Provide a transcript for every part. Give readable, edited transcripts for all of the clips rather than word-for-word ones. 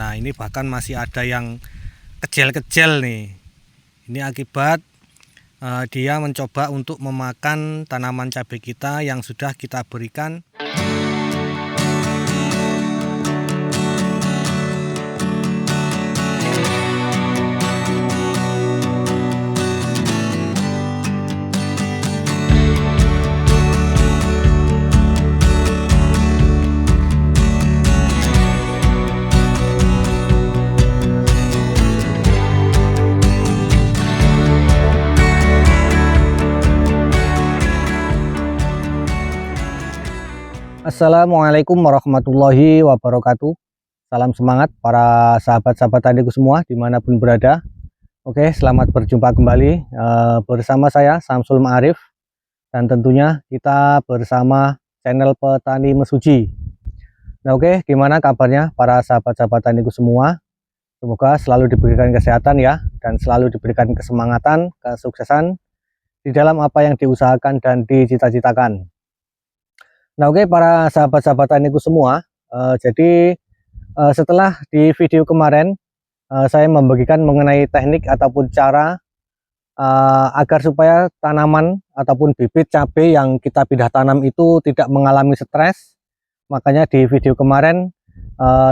Nah, ini bahkan masih ada yang kecil-kecil nih. Ini akibat dia mencoba untuk memakan tanaman cabai kita yang sudah kita berikan. Assalamualaikum warahmatullahi wabarakatuh. Salam semangat para sahabat-sahabat taniku semua dimanapun berada. Oke, selamat berjumpa kembali bersama saya Samsul Ma'arif. Dan tentunya kita bersama channel Petani Mesuji. Nah oke, gimana kabarnya para sahabat-sahabat taniku semua? Semoga selalu diberikan kesehatan ya, dan selalu diberikan kesemangatan, kesuksesan di dalam apa yang diusahakan dan dicita-citakan. Nah oke, para sahabat-sahabat taniku semua, jadi setelah di video kemarin saya membagikan mengenai teknik ataupun cara agar supaya tanaman ataupun bibit cabai yang kita pindah tanam itu tidak mengalami stres. Makanya di video kemarin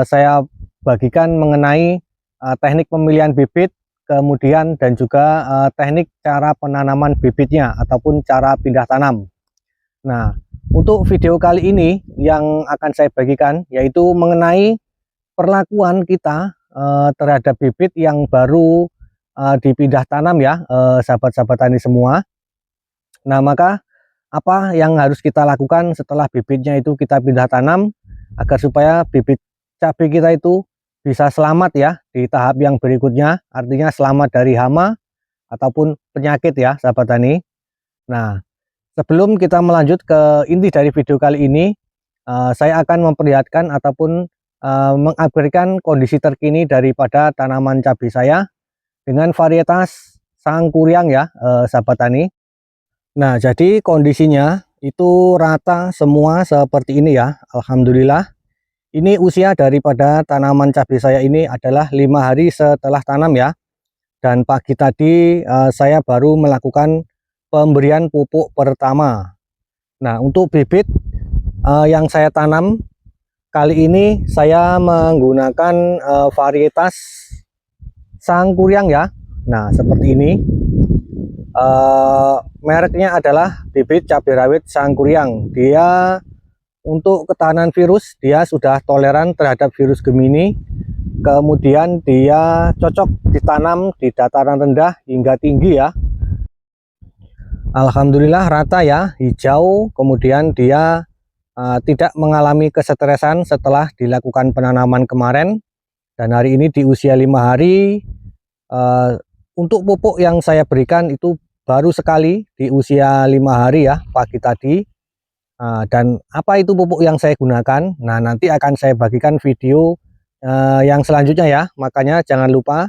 saya bagikan mengenai teknik pemilihan bibit, kemudian dan juga teknik cara penanaman bibitnya ataupun cara pindah tanam. Nah, untuk video kali ini yang akan saya bagikan yaitu mengenai perlakuan kita terhadap bibit yang baru dipindah tanam ya, sahabat-sahabat tani semua. Nah, maka apa yang harus kita lakukan setelah bibitnya itu kita pindah tanam agar supaya bibit cabai kita itu bisa selamat ya di tahap yang berikutnya, artinya selamat dari hama ataupun penyakit ya sahabat tani. Nah, sebelum kita melanjut ke inti dari video kali ini, saya akan memperlihatkan ataupun mengupgradekan kondisi terkini daripada tanaman cabai saya dengan varietas Sangkuriang ya, sahabat tani. Nah, jadi kondisinya itu rata semua seperti ini ya, alhamdulillah. Ini usia daripada tanaman cabai saya ini adalah 5 hari setelah tanam ya. Dan pagi tadi saya baru melakukan pemberian pupuk pertama. Nah, untuk bibit yang saya tanam kali ini saya menggunakan varietas Sangkuriang ya. Nah, seperti ini. Mereknya adalah bibit cabai rawit Sangkuriang. Dia untuk ketahanan virus dia sudah toleran terhadap virus Gemini. Kemudian dia cocok ditanam di dataran rendah hingga tinggi ya. Alhamdulillah rata ya, hijau. Kemudian dia tidak mengalami kesetresan setelah dilakukan penanaman kemarin. Dan hari ini di usia 5 hari untuk pupuk yang saya berikan itu baru sekali di usia 5 hari ya, pagi tadi. Dan apa itu pupuk yang saya gunakan? Nah, nanti akan saya bagikan video yang selanjutnya ya. Makanya jangan lupa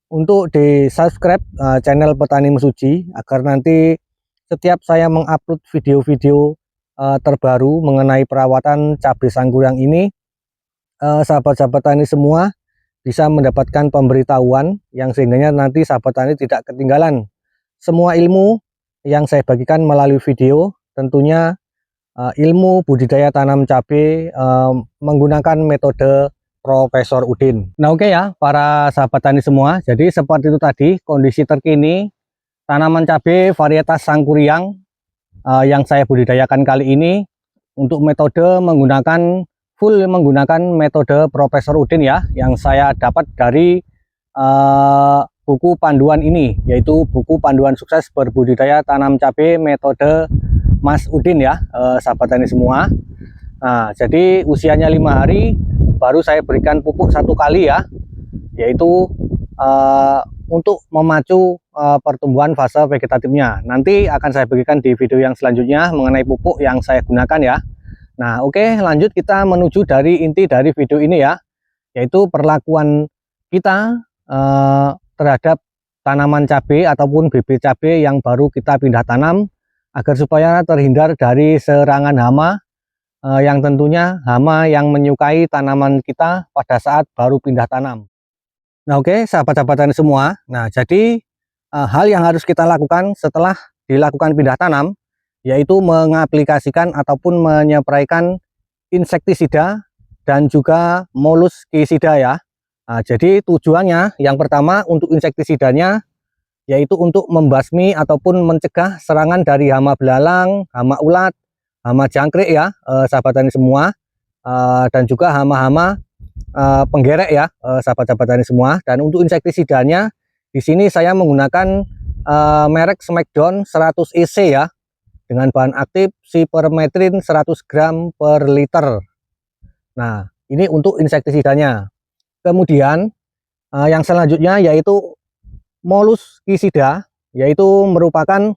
untuk di subscribe channel Petani Mesuji agar nanti setiap saya mengupload video-video terbaru mengenai perawatan cabai Sangkuriang ini, sahabat-sahabat tani semua bisa mendapatkan pemberitahuan yang sehingga nanti sahabat tani tidak ketinggalan semua ilmu yang saya bagikan melalui video. Tentunya ilmu budidaya tanam cabai menggunakan metode Profesor Udin. Nah oke ya para sahabat tani semua, jadi seperti itu tadi kondisi terkini tanaman cabai varietas Sangkuriang yang saya budidayakan kali ini. Untuk metode full menggunakan metode Profesor Udin ya, yang saya dapat dari buku panduan ini, yaitu buku panduan sukses berbudidaya tanam cabai metode Mas Udin ya, sahabat tani semua. Nah, jadi usianya 5 hari baru saya berikan pupuk 1 kali ya, yaitu untuk memacu pertumbuhan fase vegetatifnya. Nanti akan saya bagikan di video yang selanjutnya mengenai pupuk yang saya gunakan ya. Nah oke, lanjut kita menuju dari inti dari video ini ya, yaitu perlakuan kita terhadap tanaman cabai ataupun bibit cabai yang baru kita pindah tanam agar supaya terhindar dari serangan hama yang tentunya hama yang menyukai tanaman kita pada saat baru pindah tanam. Nah oke, sahabat-sahabat tani semua, nah jadi hal yang harus kita lakukan setelah dilakukan pindah tanam, yaitu mengaplikasikan ataupun menyepraikan insektisida dan juga moluskisida ya. Nah, jadi tujuannya yang pertama untuk insektisidanya yaitu untuk membasmi ataupun mencegah serangan dari hama belalang, hama ulat, hama jangkrik ya, sahabat tani semua, dan juga hama-hama penggerek ya, sahabat-sahabat tani semua. Dan untuk insektisidanya di sini saya menggunakan merek Smackdown 100 EC ya, dengan bahan aktif Cypermethrin 100 gram per liter. Nah, ini untuk insektisidanya. Kemudian yang selanjutnya yaitu moluskisida, yaitu merupakan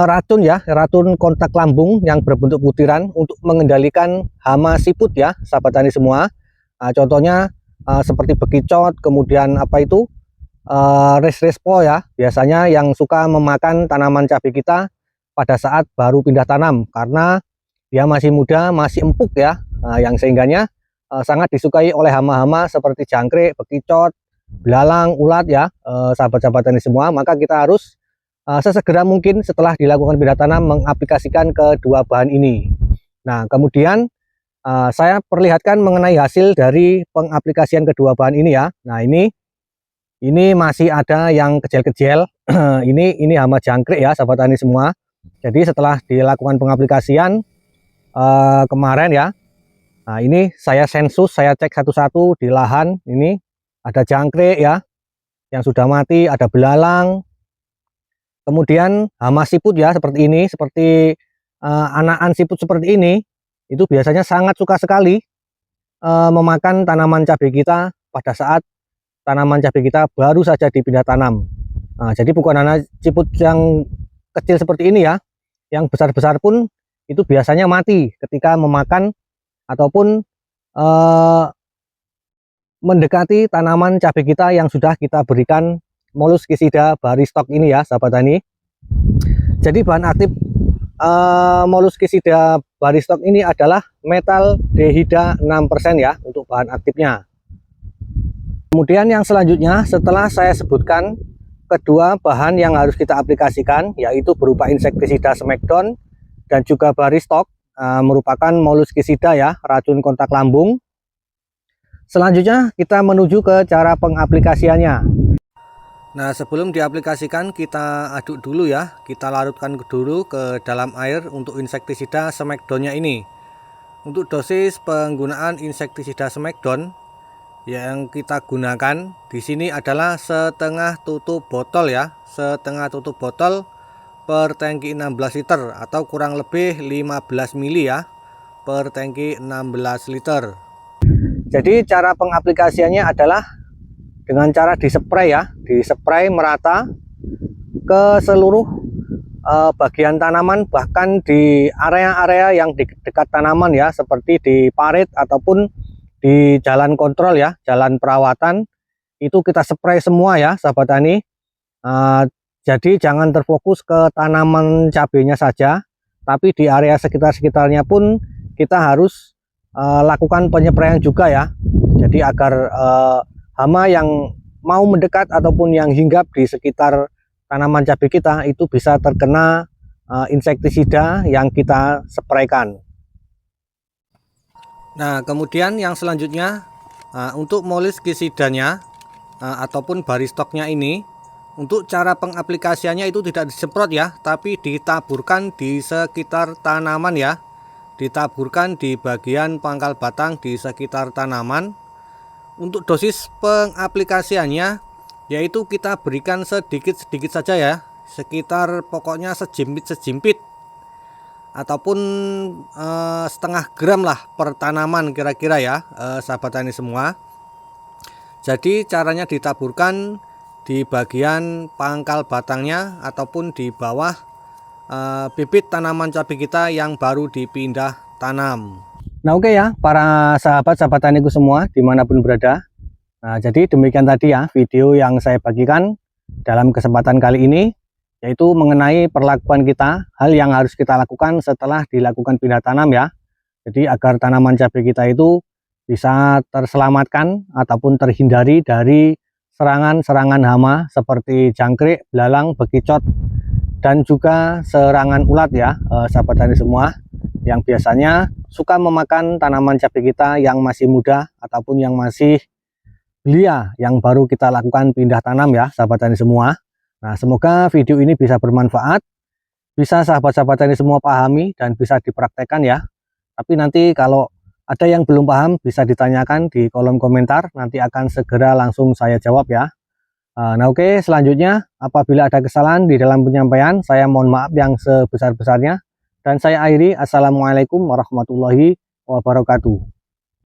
racun ya, racun kontak lambung yang berbentuk butiran untuk mengendalikan hama siput ya, sahabat tani semua. Contohnya seperti bekicot, kemudian apa itu resrespo ya, biasanya yang suka memakan tanaman cabai kita pada saat baru pindah tanam karena dia masih muda, masih empuk ya, yang sehingganya sangat disukai oleh hama-hama seperti jangkrik, bekicot, belalang, ulat ya, sahabat-sahabat tani semua. Maka kita harus sesegera mungkin setelah dilakukan pindah tanam mengaplikasikan kedua bahan ini. Nah kemudian saya perlihatkan mengenai hasil dari pengaplikasian kedua bahan ini ya. Nah ini masih ada yang kecil-kecil. ini hama jangkrik ya, sahabat tani semua. Jadi setelah dilakukan pengaplikasian kemarin ya, nah ini saya sensus, saya cek satu-satu di lahan. Ini ada jangkrik ya yang sudah mati, ada belalang, kemudian hama siput ya seperti ini, seperti anakan siput seperti ini, itu biasanya sangat suka sekali memakan tanaman cabai kita pada saat tanaman cabai kita baru saja dipindah tanam. Nah, jadi bukan anak siput yang kecil seperti ini ya, yang besar-besar pun itu biasanya mati ketika memakan ataupun mendekati tanaman cabai kita yang sudah kita berikan moluskisida baristok ini ya, sahabat tani. Jadi bahan aktif moluskisida baristok ini adalah metaldehida 6% ya untuk bahan aktifnya. Kemudian yang selanjutnya setelah saya sebutkan kedua bahan yang harus kita aplikasikan, yaitu berupa insektisida Smackdown dan juga baristok, merupakan moluskisida ya, racun kontak lambung. Selanjutnya kita menuju ke cara pengaplikasiannya. Nah sebelum diaplikasikan kita aduk dulu ya, kita larutkan dulu ke dalam air untuk insektisida Smackdownnya ini. Untuk dosis penggunaan insektisida Smackdown yang kita gunakan di sini adalah setengah tutup botol ya, setengah tutup botol per tangki 16 liter atau kurang lebih 15 mili ya per tangki 16 liter. Jadi cara pengaplikasiannya adalah dengan cara dispray ya, dispray merata ke seluruh bagian tanaman, bahkan di area-area yang di dekat tanaman ya, seperti di parit ataupun di jalan kontrol ya, jalan perawatan, itu kita spray semua ya, sahabat tani. Jadi jangan terfokus ke tanaman cabenya saja, tapi di area sekitar-sekitarnya pun kita harus lakukan penyepraian juga ya. Jadi agar hama yang mau mendekat ataupun yang hinggap di sekitar tanaman cabai kita itu bisa terkena insektisida yang kita spraykan. Nah kemudian yang selanjutnya untuk moluskisidanya ataupun baristoknya ini, untuk cara pengaplikasiannya itu tidak disemprot ya, tapi ditaburkan di sekitar tanaman ya, ditaburkan di bagian pangkal batang di sekitar tanaman. Untuk dosis pengaplikasiannya yaitu kita berikan sedikit-sedikit saja ya, sekitar pokoknya sejimpit-sejimpit ataupun setengah gram lah per tanaman kira-kira ya, sahabat tani semua. Jadi caranya ditaburkan di bagian pangkal batangnya ataupun di bawah bibit tanaman cabai kita yang baru dipindah tanam. Nah oke ya para sahabat-sahabat taniku semua dimanapun berada. Nah jadi demikian tadi ya video yang saya bagikan dalam kesempatan kali ini, yaitu mengenai perlakuan kita, hal yang harus kita lakukan setelah dilakukan pindah tanam ya. Jadi agar tanaman cabai kita itu bisa terselamatkan ataupun terhindari dari serangan-serangan hama seperti jangkrik, belalang, bekicot, dan juga serangan ulat ya, sahabat tani semua, yang biasanya suka memakan tanaman cabai kita yang masih muda ataupun yang masih belia, yang baru kita lakukan pindah tanam ya, sahabat tani semua. Nah, semoga video ini bisa bermanfaat, bisa sahabat-sahabat tani semua pahami dan bisa dipraktekkan ya. Tapi nanti kalau ada yang belum paham bisa ditanyakan di kolom komentar, nanti akan segera langsung saya jawab ya. Nah oke, selanjutnya apabila ada kesalahan di dalam penyampaian, saya mohon maaf yang sebesar-besarnya. Dan saya akhiri, assalamualaikum warahmatullahi wabarakatuh.